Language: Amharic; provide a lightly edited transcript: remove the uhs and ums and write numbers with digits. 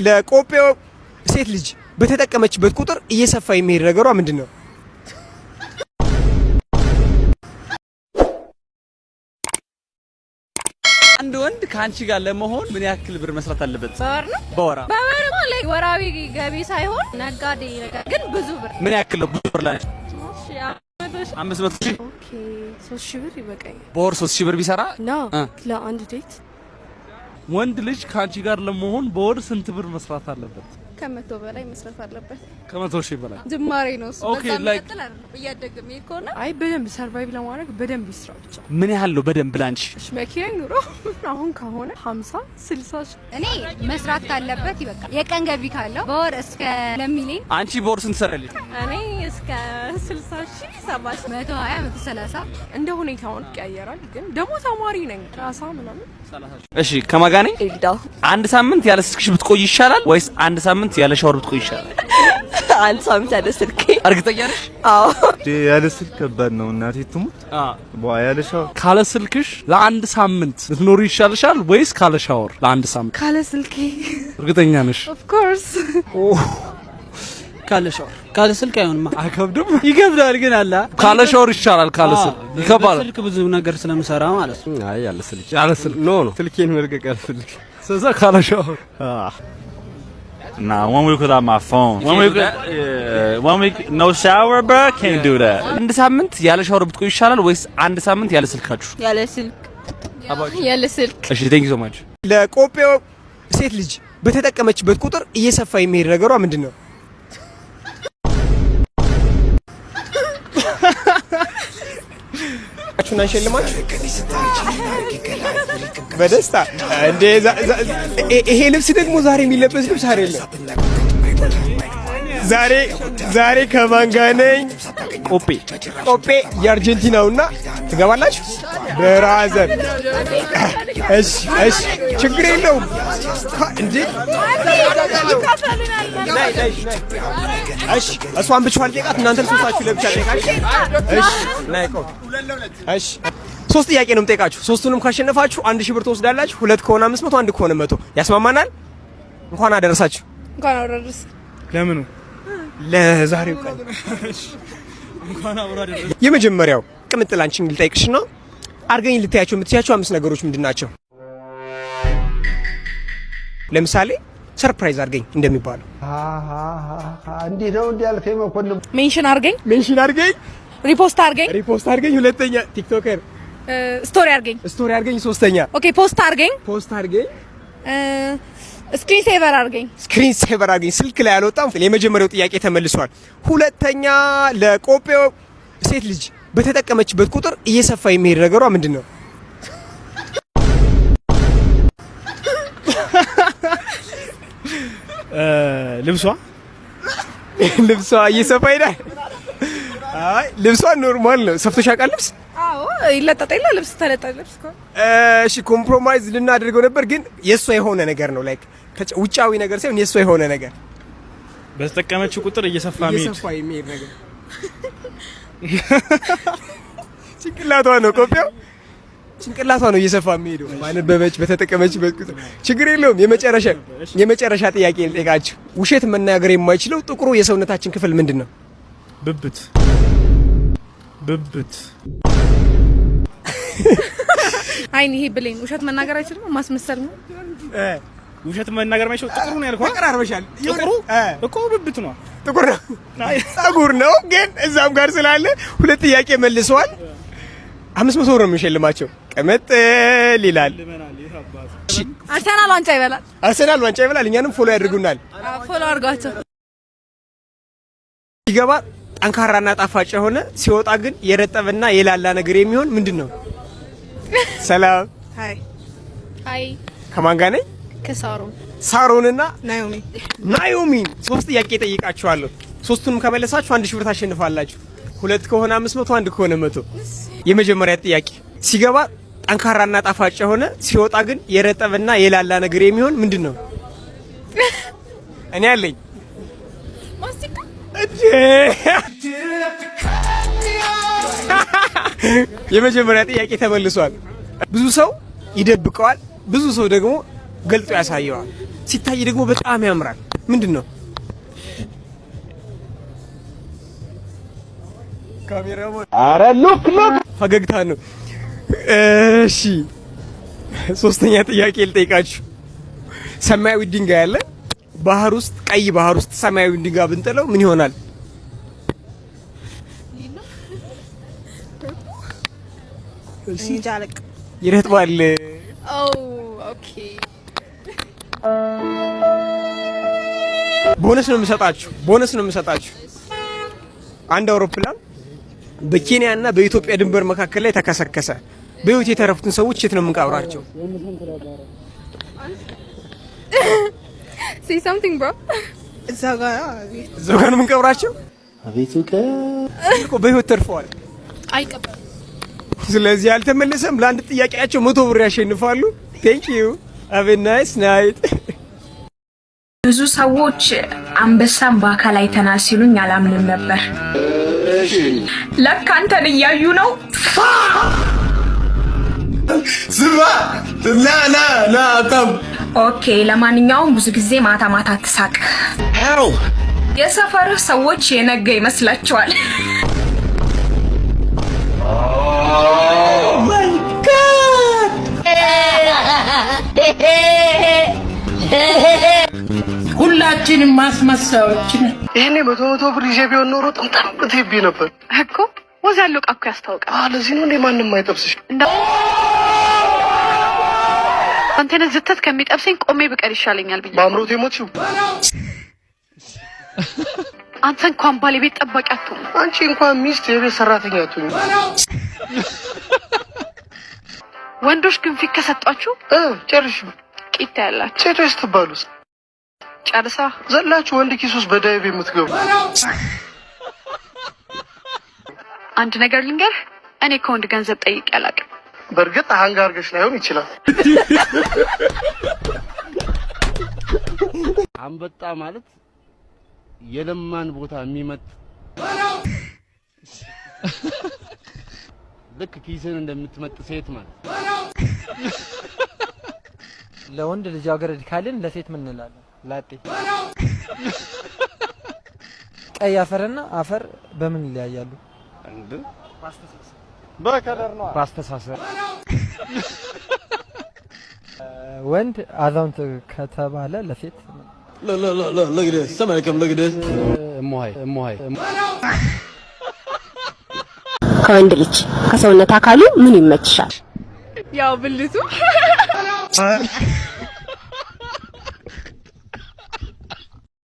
ለቆጴው ሴት ልጅ በተጠቀመችበት ቁጥር እየሰፋ የሚሄድ ነገሯ ምንድነው? አንድ ወንድ ካንቺ ጋር ለመሆን ምን ያክል ብር መስራት አለበት? በወር ነው። በወር ማለት ወራዊ ገቢ ሳይሆን ነጋዴ ነገር ግን ብዙ ብር። ምን ያክል ነው ብዙ ብር ላይ? 500,000 ኦኬ 3,000 ብር ይበቃኛል። በወር 3,000 ብር ቢሰራ ነው ለአንድ ዴት። ወንድ ልጅ ካንቺ ጋር ለመሆን በወር ስንት ብር መስራት አለበት? ከ100 በላይ መስራት አለበት። ከ100,000 በላይ ጅማሬ ነው እሱ። ኦኬ ላይክ እያደገም ይኮና አይ በደንብ ሰርቫይቭ ለማድረግ በደንብ ይስራ ብቻ። ምን ያህል ነው በደንብ ላንቺ? መኪና ኑሮ አሁን ከሆነ 50 60 እኔ መስራት ካለበት ይበቃል። የቀን ገቢ ካለው በወር እስከ ለሚሊዮን። አንቺ በወር ስንት ሰራለሽ? እኔ እስከ 60,000 70,000 120 130 እንደ ሁኔታውን ይቀያየራል። ግን ደግሞ ተማሪ ነኝ ራሳ ምናምን። እሺ ከማጋኔ አንድ ሳምንት ያለ ስልክሽ ብትቆይ ይሻላል ወይስ አንድ ሳምንት ያለ ሻወር ብትቆይ ይሻላል? አንድ ሳምንት ያለ ስልክ። እርግጠኛ ነሽ? አዎ ያለ ስልክ ከባድ ነው። እናቴ ትሙት ያለ ሻወር ካለ ስልክሽ ለአንድ ሳምንት ብትኖሪ ይሻልሻል ወይስ ካለ ሻወር ለአንድ ሳምንት? ካለ ስልኬ። እርግጠኛ ነሽ? ኦፍ ኮርስ ካለ ሻወር። ካለ ስልክ አይሆንማ። አይከብድም? ይከብዳል ግን አላ ካለ ሻወር ይሻላል። ካለ ስልክ ይከብዳል። ስልክ ብዙ ነገር ስለምሰራ ማለት ነው። አይ ያለ ስልክ ኖ ስልኬን መልቀቅ ያልፈልግ ስለዛ ካለ ሻወር Nah, 1 week without my phone. 1 week no shower, bro. Can't do that. አንድ ሳምንት ያለ ሻወር ብትቆይ ይሻላል ወይስ አንድ ሳምንት ያለ ስልካችሁ? ያለ ስልክ። ያለ ስልክ። እሺ ቴንክ ዩ ሶ ማች። ለቆጴው ሴት ልጅ በተጠቀመችበት ቁጥር እየሰፋ የሚሄድ ነገሯ ምንድነው? አቹና ሸልማችሁ በደስታ እንደ ይሄ ልብስ ደግሞ ዛሬ የሚለበስ ልብስ አይደለም። ዛሬ ከማን ጋር ነኝ? ቆጴ የአርጀንቲናውና ትገባላችሁ ብራዘር። እሺ ችግር የለውም እንዴ። እሺ እሷን ብቻዋን ጠይቃት፣ እናንተን ሶስታችሁ ለብቻ ጠይቃችሁ። እሺ ሶስት ጥያቄ ነው የምጠይቃችሁ። ሶስቱንም ካሸነፋችሁ 1000 ብር ትወስዳላችሁ። ሁለት ከሆነ 500፣ አንድ ከሆነ 100። ያስማማናል? እንኳን አደረሳችሁ። እንኳን አደረሰ። ለምኑ? ለዛሬው ቀን እንኳን አብራ አደረሰ። የመጀመሪያው ቅምጥል አንቺን ልጠይቅሽ ነው። አርገኝ ልታያቸው የምትያቸው 5 ነገሮች ምንድናቸው? ለምሳሌ ሰርፕራይዝ አርገኝ እንደሚባለው እንዴ ነው እንዴ ያልከኝ መኮንን። ሜንሽን አርገኝ፣ ሪፖስት አርገኝ፣ ሁለተኛ ቲክቶከር ስቶሪ አርገኝ፣ ሶስተኛ ኦኬ ፖስት አርገኝ፣ ስክሪን ሴቨር አርገኝ፣ ስልክ ላይ አልወጣም። የመጀመሪያው ጥያቄ ተመልሷል። ሁለተኛ ለቆጴው ሴት ልጅ በተጠቀመችበት ቁጥር እየሰፋ የሚሄድ ነገሯ ምንድነው? ልብሷ እየሰፋ ይሄዳል። አይ ልብሷ ኖርማል ነው። ሰፍቶሽ ያውቃል ልብስ? አዎ ይለጠጣ ይላል ልብስ ተለጣለ ልብስ። እሺ ኮምፕሮማይዝ ልናደርገው ነበር ግን የሷ የሆነ ነገር ነው። ላይክ ውጫዊ ነገር ሳይሆን የሷ የሆነ ነገር በተጠቀመችው ቁጥር እየሰፋ የሚሄድ ነገር ጭንቅላቷ ነው። ቆጴው ጭንቅላቷ ነው እየሰፋ የሚሄደው ማለት በተጠቀመችበት ቁጥር። ችግር የለውም። የመጨረሻ ጥያቄ ልጠይቃችሁ። ውሸት መናገር የማይችለው ጥቁሩ የሰውነታችን ክፍል ምንድነው? ብብት። አይን ይሄ ብሌን ውሸት መናገር አይችልም፣ ማስመሰል ነው። ውሸት መናገር የማይችለው ጥቁሩ ነው ያልኩህ። ተቀራርበሻል። ጥቁሩ እኮ ብብት ነው። ጥቁር ነው፣ ጸጉር ነው። ግን እዛም ጋር ስላለ ሁለት ጥያቄ መልሰዋል። 500 ብር ነው የሚሸልማቸው። ቀመጥል ይላል። አርሰናል ዋንጫ ይበላል። እኛንም ፎሎ ያድርጉናል። ፎሎ አድርጓቸው። ሲገባ ጠንካራና ጣፋጭ የሆነ ሲወጣ ግን የረጠበና የላላ ነገር የሚሆን ምንድነው? ሰላም ሃይ ከማን ጋር ነኝ? ሳሮንና ናዮሚ። ሶስት ጥያቄ ጠይቃችኋለሁ። ሶስቱንም ከመለሳችሁ 1000 ብር ታሸንፋላችሁ። ሁለት ከሆነ 500፣ አንድ ከሆነ 100። የመጀመሪያ ጥያቄ ሲገባ ጠንካራና ጣፋጭ የሆነ ሲወጣ ግን የረጠበና የላላ ነገር የሚሆን ምንድነው? እኔ አለኝ ማስቲካ። የመጀመሪያ ጥያቄ ተመልሷል። ብዙ ሰው ይደብቀዋል፣ ብዙ ሰው ደግሞ ገልጦ ያሳየዋል። ሲታይ ደግሞ በጣም ያምራል። ምንድነው? ካሜራው አረ ሉክ ፈገግታ ነው። እሺ ሶስተኛ ጥያቄ ልጠይቃችሁ። ሰማያዊ ድንጋይ አለ ባህር ውስጥ፣ ቀይ ባህር ውስጥ ሰማያዊ ድንጋይ ብንጥለው ምን ይሆናል? እሺ ጃለቅ ይረጥባል። ኦኬ ቦነስ ነው የምሰጣችሁ። አንድ አውሮፕላን በኬንያ እና በኢትዮጵያ ድንበር መካከል ላይ ተከሰከሰ። በህይወት የተረፉትን ሰዎች የት ነው የምንቀብራቸው? say something bro እዛ ጋር ነው የምንቀብራቸው። አቤቱ እኮ በህይወት ተርፈዋል። አይቀበል። ስለዚህ አልተመለሰም። ለአንድ ጥያቄያቸው 100 ብር ያሸንፋሉ። ቴንክ ዩ have a nice night። ብዙ ሰዎች አንበሳን በአካል አይተናል ሲሉኝ አላምንም ነበር። ለካ አንተን እያዩ ነው። ዝባ ና አታም። ኦኬ ለማንኛውም ብዙ ጊዜ ማታ ማታ አትሳቅ። የሰፈርህ ሰዎች የነገ ይመስላቸዋል። ሁላችንም ማስመሳዮች ነን። ይሄኔ 100 ብር ይዤ ቢሆን ኖሮ ጥምጥም ትይቢ ነበር እኮ ወዝ ያለው ቃኩ ያስታውቃል። ለዚህ ነው እንደ ማንም አይጠብስሽ። አንተን ዝተት ከሚጠብሰኝ ቆሜ ብቀር ይሻለኛል ብዬ ማምሮት የሞትሽው አንተ እንኳን ባለቤት ጠባቂ አትሆን። አንቺ እንኳን ሚስት የቤት ሰራተኛ አትሆኝ። ወንዶች ግን ፊት ከሰጧችሁ ጨርሽ ቂጣ ያላችሁ ሴቶች ትባሉስ ጨርሳ ዘላችሁ ወንድ ኪሱስ በዳይብ የምትገቡ። አንድ ነገር ልንገር፣ እኔ ከወንድ ገንዘብ ጠይቄ አላውቅም። በእርግጥ አሃንጋርገሽ ላይሆን ይችላል። አንበጣ ማለት የለማን ቦታ የሚመጥ ልክ ኪስን እንደምትመጥ ሴት ማለት። ለወንድ ልጃገረድ ካልን ለሴት ምን እንላለን? ላጤ። ቀይ አፈርና አፈር በምን ይለያያሉ? እንዴ በከለር ነው። ባስተሳሰብ ወንድ አዛውንት ከተባለ ለሴት ለግደስ ሰማይከም ለግደስ እሞሃይ ከወንድ ልጅ ከሰውነት አካሉ ምን ይመችሻል? ያው ብልቱ